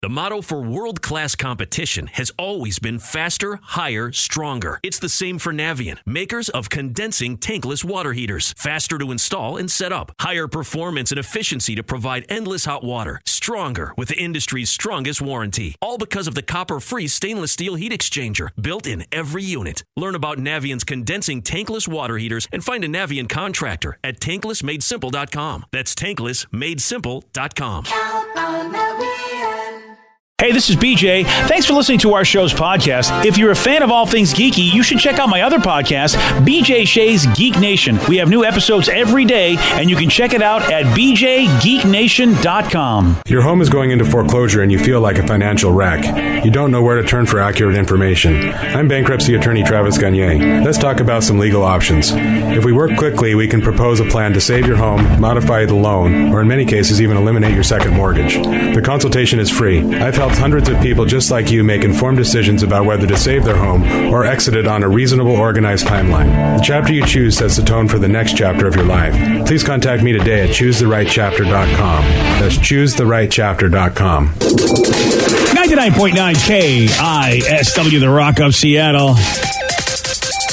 The motto for world-class competition has always been faster, higher, stronger. It's the same for Navien, makers of condensing tankless water heaters. Faster to install and set up. Higher performance and efficiency to provide endless hot water. Stronger with the industry's strongest warranty. All because of the copper-free stainless steel heat exchanger built in every unit. Learn about Navien's condensing tankless water heaters and find a Navien contractor at tanklessmadesimple.com. That's tanklessmadesimple.com. Hey, this is BJ. Thanks for listening to our show's podcast. If you're a fan of all things geeky, you should check out my other podcast, BJ Shea's Geek Nation. We have new episodes every day, and you can check it out at bjgeeknation.com. Your home is going into foreclosure and you feel like a financial wreck. You don't know where to turn for accurate information. I'm bankruptcy attorney Travis Gagne. Let's talk about some legal options. If we work quickly, we can propose a plan to save your home, modify the loan, or in many cases even eliminate your second mortgage. The consultation is free. I've helped hundreds of people just like you make informed decisions about whether to save their home or exit it on a reasonable, organized timeline. The chapter you choose sets the tone for the next chapter of your life. Please contact me today at choosetherightchapter.com. That's choosetherightchapter.com. 99.9 KISW, the Rock of Seattle.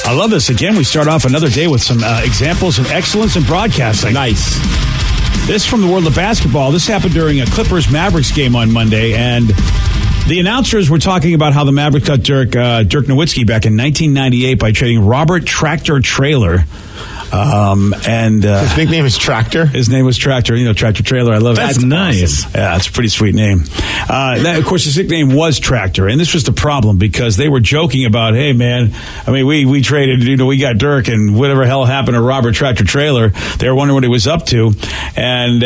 I love this. Again, we start off another day with some examples of excellence in broadcasting. Nice. This from the world of basketball. This happened during a Clippers-Mavericks game on Monday, and the announcers were talking about how the Mavericks got Dirk Nowitzki back in 1998 by trading Robert Tractor Trailer. His nickname is Tractor? His name was Tractor, Tractor Trailer. I love it. That's nice. Awesome. Yeah, it's a pretty sweet name. Of course, his nickname was Tractor, and this was the problem because they were joking about, hey, man, I mean, we traded, we got Dirk, and whatever hell happened to Robert Tractor Trailer, they were wondering what he was up to, and,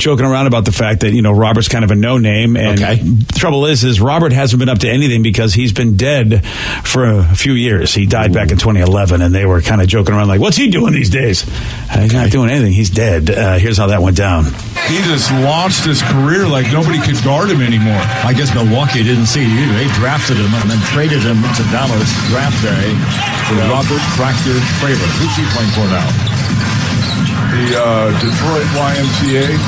joking around about the fact that, Robert's kind of a no-name, and the trouble is Robert hasn't been up to anything because he's been dead for a few years. He died back in 2011, and they were kind of joking around like, what's he doing these days? He's not doing anything. He's dead. Here's how that went down. He just launched his career like nobody could guard him anymore. I guess Milwaukee didn't see it either. They drafted him and then traded him to Dallas draft day for Robert Tractor Trailer. Who's he playing for now? The Detroit YMCA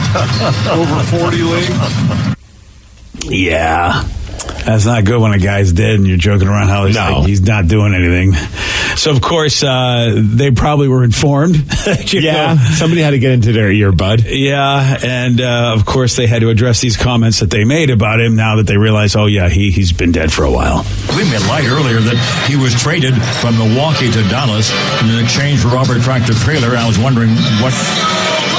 over 40 league. Yeah. That's not good when a guy's dead and you're joking around how he's not doing anything. So, of course, they probably were informed. Somebody had to get into their earbud. Yeah, and, of course, they had to address these comments that they made about him now that they realize, he's been dead for a while. We made light earlier that he was traded from Milwaukee to Dallas in exchange for Robert Tractor Trailer. I was wondering what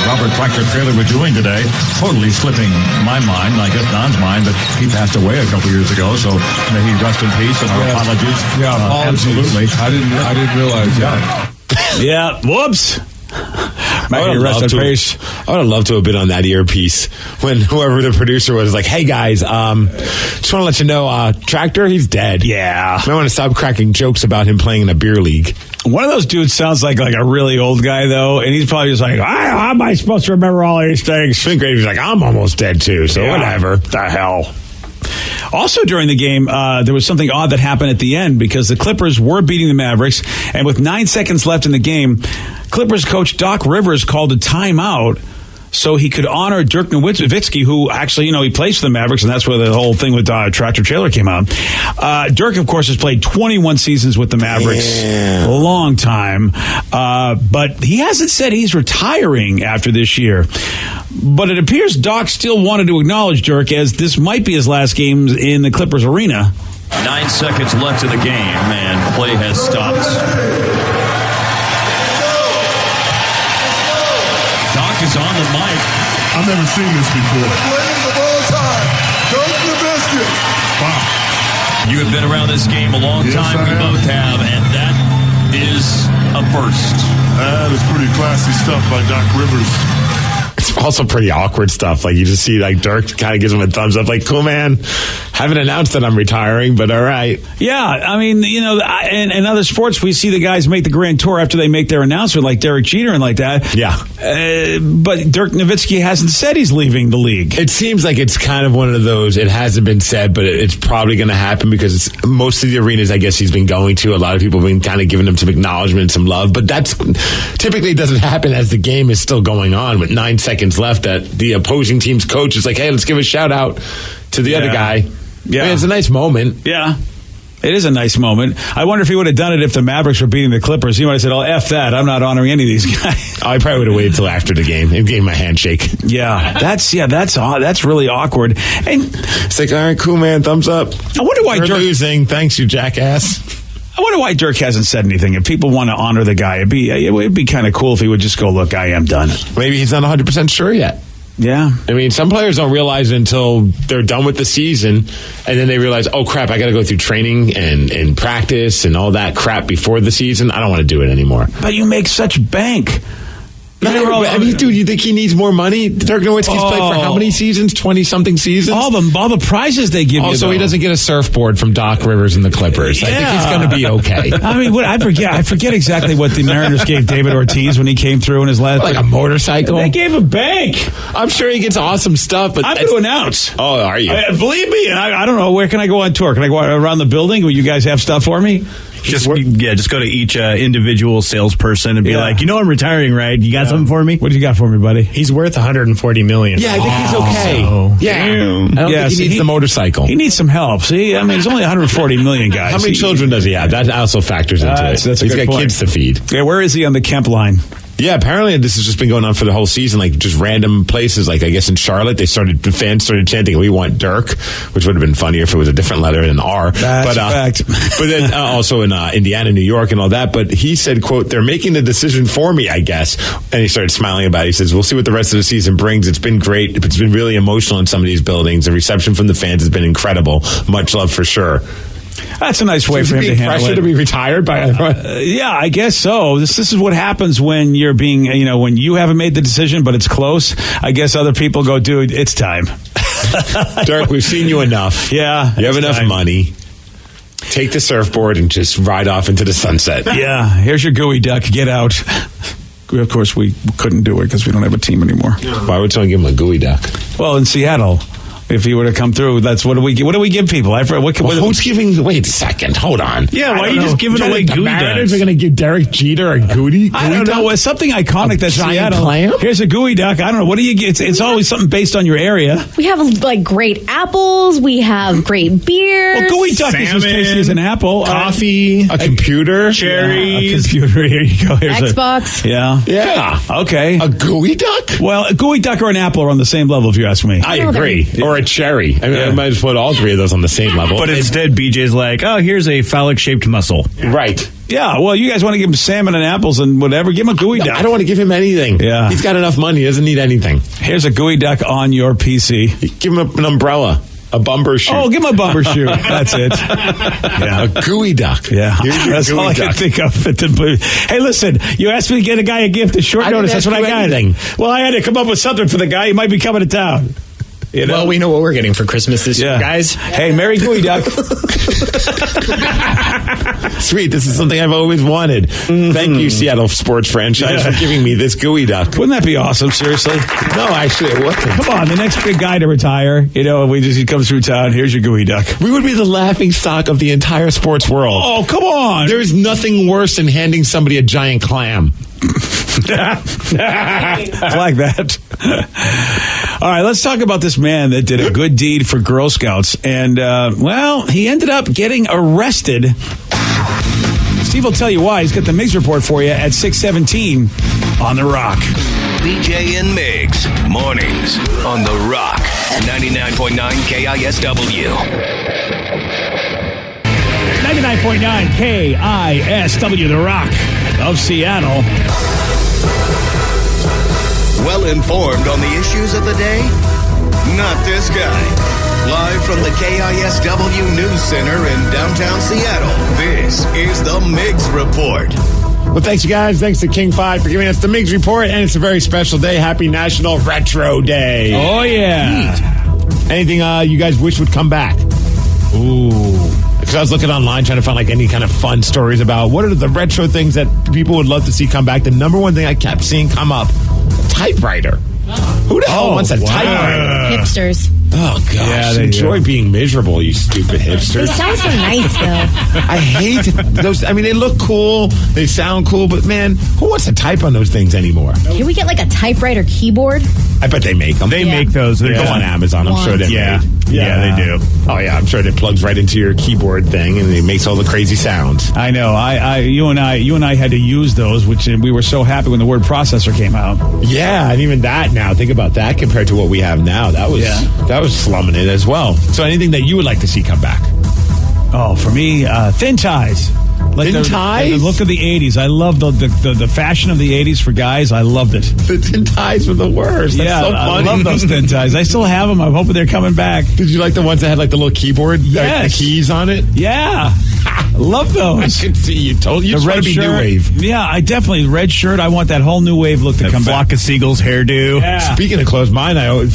Robert Tractor Trailer was doing today. Totally slipping my mind, I guess Don's mind, but he passed away a couple years ago, so may he rest in peace, and our apologies. Yeah, apologies. Absolutely. I didn't realize that. Yeah, whoops. I would have loved to have been on that earpiece when whoever the producer was like, hey guys, just want to let you know, Tractor, he's dead. Yeah. I want to stop cracking jokes about him playing in a beer league. One of those dudes sounds like a really old guy, though, and he's probably just like, how am I supposed to remember all these things? Finn Gravy's like, I'm almost dead too, so whatever. The hell. Also during the game, there was something odd that happened at the end because the Clippers were beating the Mavericks, and with 9 seconds left in the game, Clippers coach Doc Rivers called a timeout so he could honor Dirk Nowitzki, who actually, he plays for the Mavericks, and that's where the whole thing with Tractor Trailer came out. Dirk, of course, has played 21 seasons with the Mavericks, a long time, but he hasn't said he's retiring after this year. But it appears Doc still wanted to acknowledge Dirk as this might be his last game in the Clippers arena. 9 seconds left in the game, and play has stopped. Doc is on the mic. I've never seen this before. Players of all time, Dirk Nowitzki. Wow. You have been around this game a long time. We both have, and that is a first. That is pretty classy stuff by Doc Rivers. It's also pretty awkward stuff. Like, you just see, Dirk kind of gives him a thumbs up. Like, cool, man. Haven't announced that I'm retiring, but all right. Yeah, I mean, in other sports, we see the guys make the grand tour after they make their announcement, like Derek Jeter and like that. Yeah. But Dirk Nowitzki hasn't said he's leaving the league. It seems like it's kind of one of those, it hasn't been said, but it's probably going to happen because most of the arenas, I guess, he's been going to, a lot of people have been kind of giving him some acknowledgement, some love, but that's typically doesn't happen as the game is still going on with 9 seconds left that the opposing team's coach is like, hey, let's give a shout out to the other guy. Yeah. I mean, it's a nice moment. Yeah. It is a nice moment. I wonder if he would have done it if the Mavericks were beating the Clippers. He might have said, "Oh, F that. I'm not honoring any of these guys." I probably would have waited till after the game and gave him a handshake. Yeah, that's really awkward. And it's like, all right, cool, man, thumbs up. I wonder why You're Dirk losing. Thanks, you jackass. I wonder why Dirk hasn't said anything. If people want to honor the guy, it'd be kind of cool if he would just go, "Look, I am done." Maybe he's not 100% sure yet. Yeah. I mean, some players don't realize it until they're done with the season, and then they realize, oh, crap, I got to go through training and practice and all that crap before the season. I don't want to do it anymore. But you make such bank. I mean, dude, you think he needs more money? Dirk Nowitzki's played for how many seasons? 20-something seasons? All the prizes they give you. Also, he doesn't get a surfboard from Doc Rivers and the Clippers. I think he's going to be okay. I mean, I forget exactly what the Mariners gave David Ortiz when he came through in his last... Like a motorcycle? They gave him bank. I'm sure he gets awesome stuff, but... I'm going to announce. Oh, are you? Believe me, I don't know. Where can I go on tour? Can I go around the building? Will you guys have stuff for me? Just go to each individual salesperson and be like, I'm retiring, right? You got something for me? What do you got for me, buddy? He's worth $140 million. Yeah, I think he's okay. I don't think he needs the motorcycle. He needs some help. See, I mean, he's only $140 million, guys. How many children does he have? That also factors into it. That's he's got kids to feed. Yeah, where is he on the Kemp line? Yeah, apparently this has just been going on for the whole season, like just random places. Like I guess in Charlotte, the fans started chanting, "We want Dirk," which would have been funnier if it was a different letter than R. That's a fact. But then also in Indiana, New York, and all that. But he said, "quote They're making the decision for me, I guess." And he started smiling about it. He says, "We'll see what the rest of the season brings. It's been great. It's been really emotional in some of these buildings. The reception from the fans has been incredible. Much love for sure." That's a nice way for him to handle it. Pressure to be retired by yeah, I guess so. This is what happens when you're being, when you haven't made the decision, but it's close. I guess other people go, dude, it's time. Dirk, we've seen you enough. Yeah. You have enough money. Take the surfboard and just ride off into the sunset. Yeah. Here's your gooey duck. Get out. Of course, we couldn't do it because we don't have a team anymore. Why would someone give him a gooey duck? Well, in Seattle. If he were to come through, that's what do we give people? Who's giving? Wait a second, hold on. Yeah, why are you just giving away gooey ducks? We're going to give Derek Jeter a gooey I don't know. It's something iconic that's Seattle. Clam? Here's a gooey duck. I don't know. What do you get? It's always something based on your area. We have like great apples. We have great beers. Well, gooey duck is as tasty as an apple. Coffee, a computer, cherries, a computer. Here you go. Here's Xbox. Yeah. Okay. A gooey duck? Well, a gooey duck or an apple are on the same level, if you ask me. I agree. Or a cherry. I mean, I might just put all three of those on the same level. But instead, BJ's like, oh, here's a phallic-shaped mussel. Right. Yeah, well, you guys want to give him salmon and apples and whatever. Give him a gooey duck. I don't want to give him anything. Yeah. He's got enough money. He doesn't need anything. Here's a gooey duck on your PC. Give him an umbrella. A bumper shoe. Oh, give him a bumper shoe. That's it. Yeah. A gooey duck. Yeah. That's all I can think of. Hey, listen, you asked me to get a guy a gift at short notice. That's what I got. Well, I had to come up with something for the guy. He might be coming to town. Well, we know what we're getting for Christmas this year, guys. Hey, Merry Gooey Duck. Sweet, this is something I've always wanted. Thank you, Seattle sports franchise, for giving me this gooey duck. Wouldn't that be awesome, seriously? No, actually, it wouldn't. Come on, the next big guy to retire, he comes through town, here's your gooey duck. We would be the laughing stock of the entire sports world. Oh, come on. There's nothing worse than handing somebody a giant clam. Like that. All right, let's talk about this man that did a good deed for Girl Scouts. And, he ended up getting arrested. Steve will tell you why. He's got the Migs report for you at 6:17 on The Rock. BJ and Migs, mornings on The Rock, 99.9 KISW. 99.9 KISW, The Rock of Seattle. Well informed on the issues of the day? Not this guy. Live from the KISW News Center in downtown Seattle, this is the Migs Report. Well, thanks, you guys. Thanks to King 5 for giving us the Migs Report, and it's a very special day. Happy National Retro Day. Oh, yeah. Neat. Anything you guys wish would come back? Ooh. Because I was looking online trying to find any kind of fun stories about what are the retro things that people would love to see come back. The number one thing I kept seeing come up, typewriter. Who the hell wants a typewriter? Hipsters. Oh, gosh. Yeah, they enjoy being miserable, you stupid hipsters. They sound so nice, though. I hate those. I mean, they look cool. They sound cool. But, man, who wants to type on those things anymore? Can we get like a typewriter keyboard? I bet they make them. They make those. They go on Amazon. I'm sure they Yeah, they do. Oh, yeah. I'm sure it plugs right into your keyboard thing, and it makes all the crazy sounds. I know. You and I had to use those, which we were so happy when the word processor came out. Yeah, and even that now. Think about that compared to what we have now. That was slumming it as well. So anything that you would like to see come back? Oh, for me, thin ties. Like thin ties? The look of the 80s. I love the fashion of the 80s for guys. I loved it. The thin ties were the worst. That's so funny. I love those thin ties. I still have them. I'm hoping they're coming back. Did you like the ones that had like the little keyboard? Yes. The keys on it? Yeah. I love those. I can see you told you want to be new wave. Yeah, I definitely red shirt. I want that whole new wave look to come back. Flock of Seagulls hairdo. Yeah. Speaking of clothes,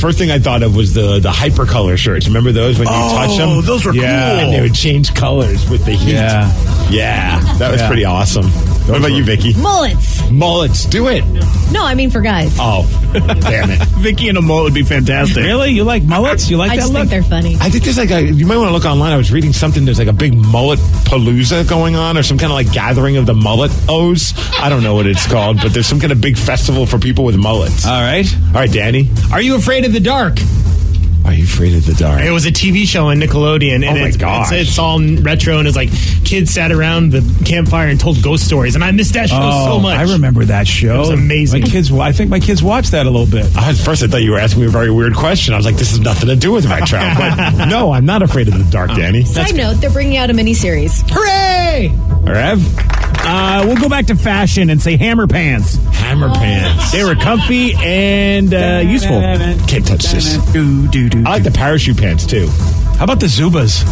first thing I thought of was the hypercolor shirts. Remember those when you touch them? Oh, those were cool. And they would change colors with the heat. Yeah, that was pretty awesome. What about you, Vicky? Mullets. Do it. No, I mean for guys. Oh, damn it. Vicky in a mullet would be fantastic. Really? You like mullets? You like I that just look? think they're funny. I think there's you might want to look online. I was reading something. There's like a big mullet palooza going on, or some kind of like gathering of the mullet-os. I don't know what it's called, but there's some kind of big festival for people with mullets. All right, Danny. Are you afraid of the dark? Are you afraid of the dark? It was a TV show on Nickelodeon. And oh, my gosh. It's all retro, and it's like kids sat around the campfire and told ghost stories. And I missed that show so much. I remember that show. It was amazing. I think my kids watched that a little bit. At first, I thought you were asking me a very weird question. I was like, this has nothing to do with retro. But no, I'm not afraid of the dark, Danny. Side note, they're bringing out a miniseries. Hooray! Rev? We'll go back to fashion and say hammer pants. Hammer pants. They were comfy and useful. Can't touch this. I like the parachute pants, too. How about the Zubas?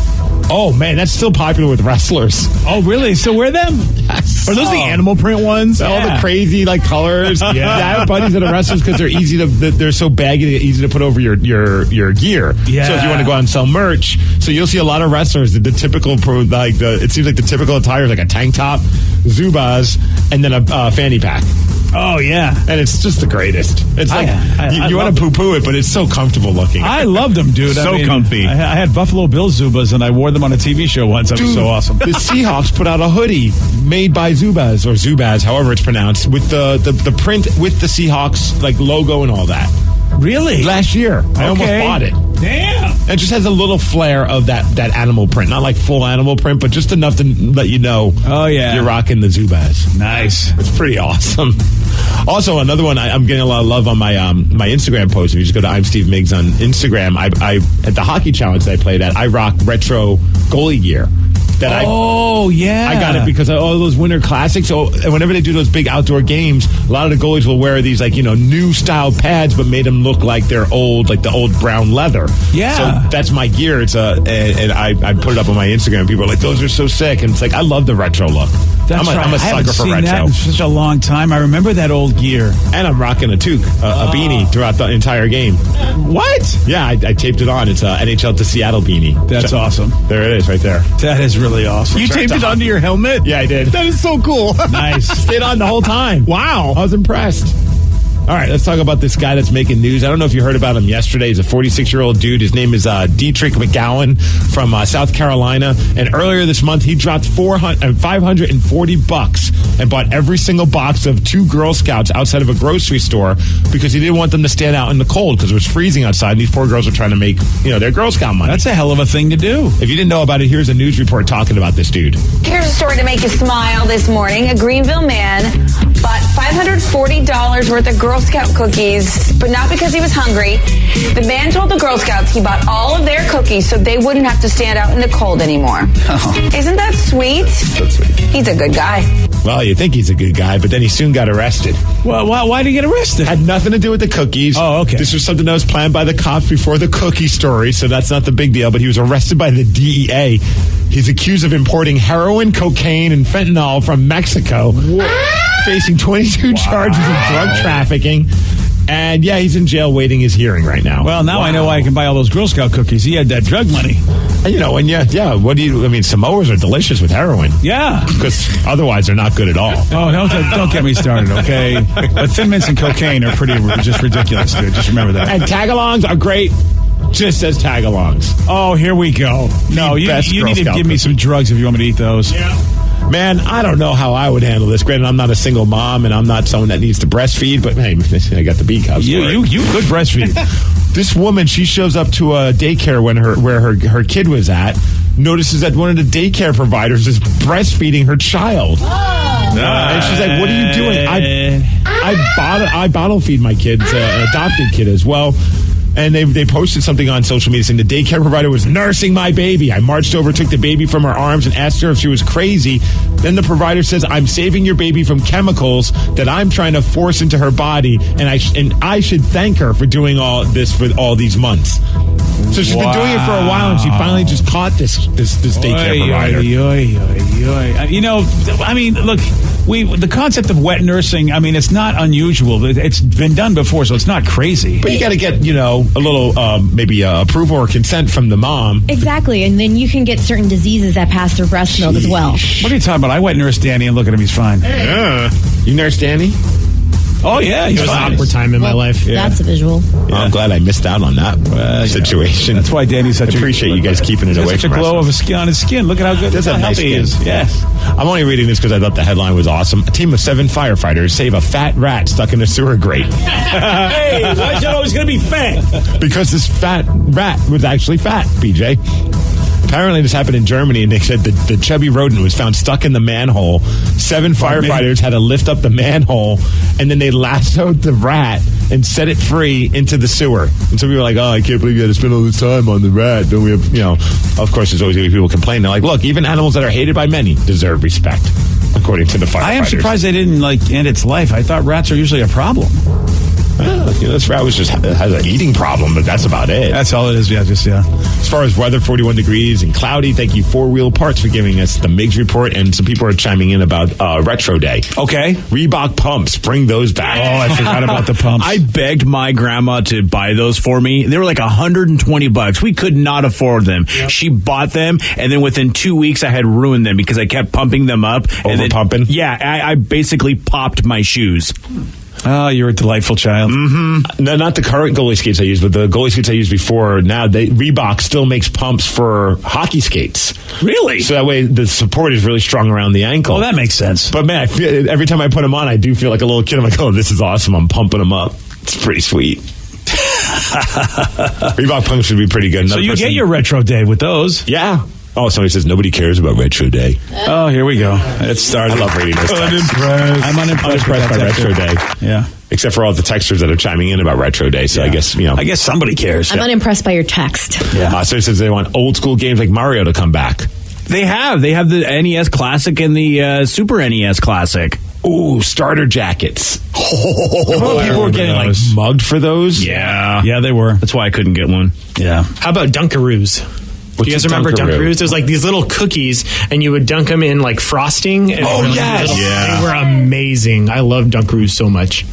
Oh, man, that's still popular with wrestlers. Oh, really? They still wear them? Yes. Are those the animal print ones? All the crazy colors. I have buddies that are wrestlers because they're so baggy, they're easy to put over your gear. Yeah. So if you want to go out and sell merch, so you'll see a lot of wrestlers. The typical it seems like the typical attire is like a tank top, Zubas, and then a fanny pack. Oh, yeah. And it's just the greatest. It's like, you want to poo-poo it, but it's so comfortable looking. I loved them, dude. So comfy. I had Buffalo Bill Zubas, and I wore them on a TV show once. That was so awesome. The Seahawks put out a hoodie made by Zubaz, or Zubaz, however it's pronounced, with the print with the Seahawks logo and all that. Really? Last year. I almost bought it. Damn. It just has a little flair of that animal print. Not like full animal print, but just enough to let you know you're rocking the Zubaz. Nice. It's pretty awesome. Also, another one, I'm getting a lot of love on my my Instagram post. If you just go to I'm Steve Miggs on Instagram, I at the hockey challenge that I played at, I rock retro goalie gear. I got it because of all those winter classics. So whenever they do those big outdoor games, a lot of the goalies will wear these new style pads, but made them look like they're old, like the old brown leather. Yeah. So that's my gear. It's and I put it up on my Instagram. People are like, those are so sick. And it's like, I love the retro look. That's right. I'm a I haven't sucker for seen retro. that in such a long time. I remember that old gear. And I'm rocking a toque, a beanie throughout the entire game. What? Yeah, I taped it on. It's a NHL to Seattle beanie. That's awesome. There it is, right there. That is really awesome. You taped it onto your helmet? Yeah, I did. That is so cool. Nice. Stayed on the whole time. Wow. I was impressed. All right, let's talk about this guy that's making news. I don't know if you heard about him yesterday. He's a 46-year-old dude. His name is Dietrich McGowan from South Carolina. And earlier this month, he dropped $540 and bought every single box of 2 Girl Scouts outside of a grocery store because he didn't want them to stand out in the cold because it was freezing outside. And these poor girls were trying to make their Girl Scout money. That's a hell of a thing to do. If you didn't know about it, here's a news report talking about this dude. Here's a story to make you smile this morning. A Greenville man bought $540 worth of Girl Scout cookies, but not because he was hungry. The man told the Girl Scouts he bought all of their cookies so they wouldn't have to stand out in the cold anymore. Oh. Isn't that sweet? That's sweet. He's a good guy. Well, you think he's a good guy, but then he soon got arrested. Well, why did he get arrested? Had nothing to do with the cookies. Oh, okay. This was something that was planned by the cops before the cookie story, so that's not the big deal. But he was arrested by the DEA. He's accused of importing heroin, cocaine, and fentanyl from Mexico. Facing 22 charges of drug trafficking. And yeah, he's in jail waiting his hearing right now. Well, now I know why I can buy all those Girl Scout cookies. He had that drug money. And, what do you, Samoas are delicious with heroin. Yeah. Because otherwise they're not good at all. Oh, don't get me started, okay? But Thin Mints and cocaine are pretty just ridiculous, dude. Just remember that. And tagalongs are great, just as tagalongs. Oh, here we go. No, you need to give me some drugs if you want me to eat those. Yeah. Man, I don't know how I would handle this. Granted, I'm not a single mom, and I'm not someone that needs to breastfeed, but hey, I got the B cups. You could breastfeed. This woman, she shows up to a daycare where her kid was at, notices that one of the daycare providers is breastfeeding her child. And she's like, "What are you doing?" I bottle feed my kids, adopted kid as well. And they posted something on social media saying the daycare provider was nursing my baby. I marched over, took the baby from her arms, and asked her if she was crazy. Then the provider says, "I'm saving your baby from chemicals that I'm trying to force into her body, and I should thank her for doing all this for all these months." So she's been doing it for a while, and she finally just caught this daycare provider. Look, the concept of wet nursing, it's not unusual. It's been done before, so it's not crazy. But you got to get, a little maybe approval or consent from the mom. Exactly, and then you can get certain diseases that pass through breast milk as well. What are you talking about? I wet nursed Danny, and look at him, he's fine. Yeah. You nursed Danny? Oh, yeah. It was an awkward time in my life. Yeah. That's a visual. Yeah. I'm glad I missed out on that situation. That's why Danny's such appreciate you guys keeping it away from from a glow of a skin on his skin. Look at how good that's a nice he is. Yes. I'm only reading this because I thought the headline was awesome. A team of 7 firefighters save a fat rat stuck in a sewer grate. Hey, why is it always going to be fat? Because this fat rat was actually fat, BJ. Apparently this happened in Germany, and they said the chubby rodent was found stuck in the manhole. 7 firefighters had to lift up the manhole, and then they lassoed the rat and set it free into the sewer. And so we were like, "Oh, I can't believe you had to spend all this time on the rat." Don't we have, of course, there's always going to be people complaining. They're like, "Look, even animals that are hated by many deserve respect," according to the firefighters. I am surprised they didn't end its life. I thought rats are usually a problem. This rat has an eating problem, but that's about it. That's all it is. Yeah, As far as weather, 41 degrees and cloudy. Thank you, 4 Wheel Parts, for giving us the Migs report. And some people are chiming in about Retro Day. Okay. Reebok pumps, bring those back. Oh, I forgot about the pumps. I begged my grandma to buy those for me. They were like $120. We could not afford them. Yep. She bought them, and then within 2 weeks, I had ruined them because I kept pumping them up. Over pumping? Yeah, I basically popped my shoes. Oh, you're a delightful child. Mm-hmm. No, not the current goalie skates I used, but the goalie skates I used before. Now, Reebok still makes pumps for hockey skates. Really? So that way the support is really strong around the ankle. Oh, that makes sense. But man, every time I put them on, I do feel like a little kid. I'm like, "Oh, this is awesome. I'm pumping them up." It's pretty sweet. Reebok pumps would be pretty good. So you get your Retro Day with those. Yeah. Oh, somebody says nobody cares about Retro Day. Oh, here we go. It started. I love reading this text. I'm unimpressed by Retro Day. Yeah. Except for all the texters that are chiming in about Retro Day. So I guess, I guess somebody cares. I'm unimpressed by your text. Yeah. So it says they want old school games like Mario to come back. They have the NES Classic and the Super NES Classic. Ooh, starter jackets. People were getting like mugged for those. Yeah. Yeah, they were. That's why I couldn't get one. Yeah. How about Dunkaroos? Do you guys remember Dunkaroos? There's like these little cookies, and you would dunk them in like frosting. And yes. They were amazing. I love Dunkaroos so much.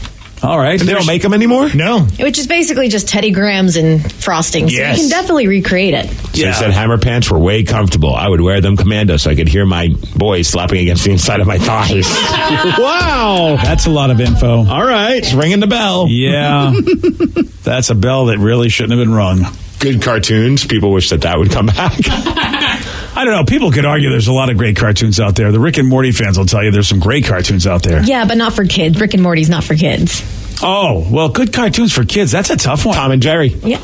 All right. And they don't make them anymore? No. Which is basically just Teddy Grahams and frosting. So Yes. you can definitely recreate it. So he said hammer pants were way comfortable. I would wear them commando so I could hear my boys slapping against the inside of my thighs. Wow. That's a lot of info. All right. It's ringing the bell. Yeah. That's a bell that really shouldn't have been rung. Good cartoons. People wish that would come back. I don't know. People could argue there's a lot of great cartoons out there. The Rick and Morty fans will tell you there's some great cartoons out there. Yeah, but not for kids. Rick and Morty's not for kids. Oh, well, good cartoons for kids. That's a tough one. Tom and Jerry. Yeah.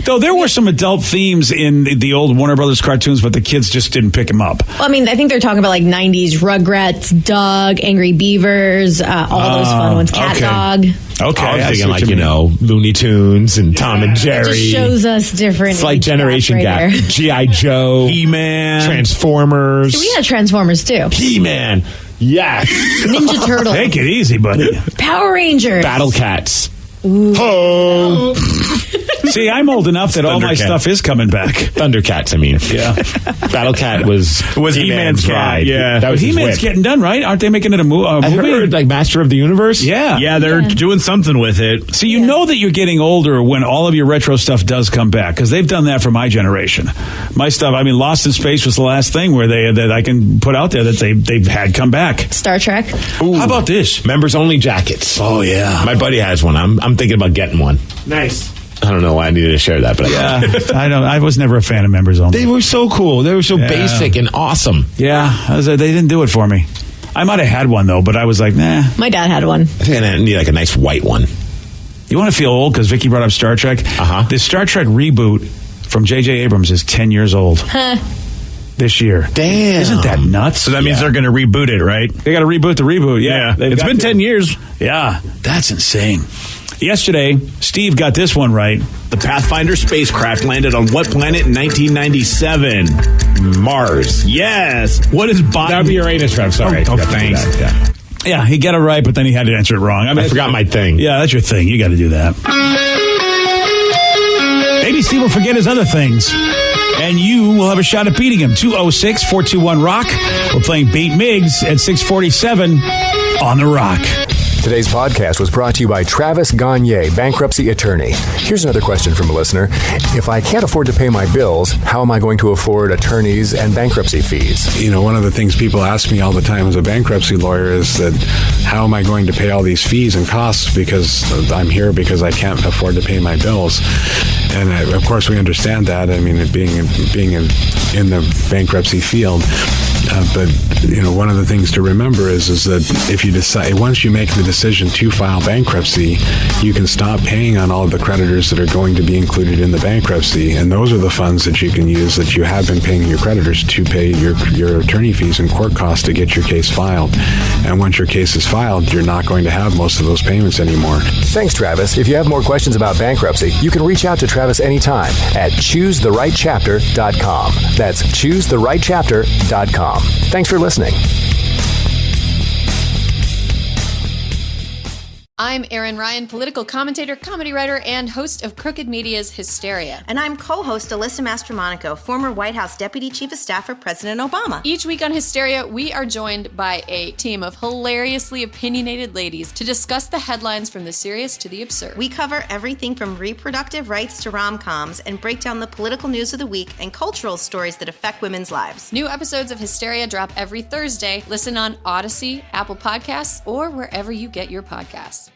Though there were some adult themes in the old Warner Brothers cartoons, but the kids just didn't pick them up. Well, I think they're talking about like 90s Rugrats, Doug, Angry Beavers, all those fun ones. Cat Dog. Okay. I was thinking Looney Tunes and Tom and Jerry. It just shows us different. It's like generation gap. G.I. Joe. He-Man. Transformers. So we had Transformers too. He-Man. Yes. Ninja Turtles. Take it easy, buddy. Power Rangers. Battle Cats. Ho! See, I'm old enough that all my stuff is coming back. Thundercats, I mean. Yeah. Battle Cat was He-Man's cat. ride. Yeah. That was his He-Man's whip. getting done, right? Aren't they making it a movie? I heard, like, Master of the Universe? Yeah. Yeah, they're doing something with it. So you know that you're getting older when all of your retro stuff does come back, because they've done that for my generation. My stuff, I mean, Lost in Space was the last thing where that I can put out there that they've had come back. Star Trek. Ooh. How about this? Members only jackets. Oh, yeah. My buddy has one. I'm thinking about getting one. Nice. I don't know why I needed to share that, but I was never a fan of members only. They were so cool. They were so basic and awesome. Yeah, they didn't do it for me. I might have had one, though, but I was like, nah. My dad had one. I think I need like a nice white one. You want to feel old because Vicky brought up Star Trek? Uh-huh. This Star Trek reboot from J.J. Abrams is 10 years old. This year. Damn. Isn't that nuts? So that means they're going to reboot it, right? They got to reboot the reboot, yeah. It's been 10 years. Yeah, that's insane. Yesterday, Steve got this one right. The Pathfinder spacecraft landed on what planet in 1997? Mars. Yes. What is That would be Uranus, Trev. Sorry. Oh, thanks. Yeah, he got it right, but then he had to answer it wrong. I forgot my thing. Yeah, that's your thing. You got to do that. Maybe Steve will forget his other things. And you will have a shot at beating him. 206-421-ROCK. We're playing Beat Miggs at 647 on The Rock. Today's podcast was brought to you by Travis Gagne, bankruptcy attorney. Here's another question from a listener. If I can't afford to pay my bills, how am I going to afford attorneys and bankruptcy fees? You know, one of the things people ask me all the time as a bankruptcy lawyer is that how am I going to pay all these fees and costs because I'm here because I can't afford to pay my bills. And of course we understand that. I mean, being in the bankruptcy field. But you know, one of the things to remember is that if you decide, once you make the decision to file bankruptcy, you can stop paying on all of the creditors that are going to be included in the bankruptcy, and those are the funds that you can use that you have been paying your creditors to pay your attorney fees and court costs to get your case filed. And once your case is filed, you're not going to have most of those payments anymore. Thanks, Travis. If you have more questions about bankruptcy, you can reach out to Travis anytime at ChooseTheRightChapter.com. That's ChooseTheRightChapter.com. Thanks for listening. I'm Erin Ryan, political commentator, comedy writer, and host of Crooked Media's Hysteria. And I'm co-host Alyssa Mastromonaco, former White House Deputy Chief of Staff for President Obama. Each week on Hysteria, we are joined by a team of hilariously opinionated ladies to discuss the headlines from the serious to the absurd. We cover everything from reproductive rights to rom-coms and break down the political news of the week and cultural stories that affect women's lives. New episodes of Hysteria drop every Thursday. Listen on Odyssey, Apple Podcasts, or wherever you get your podcasts.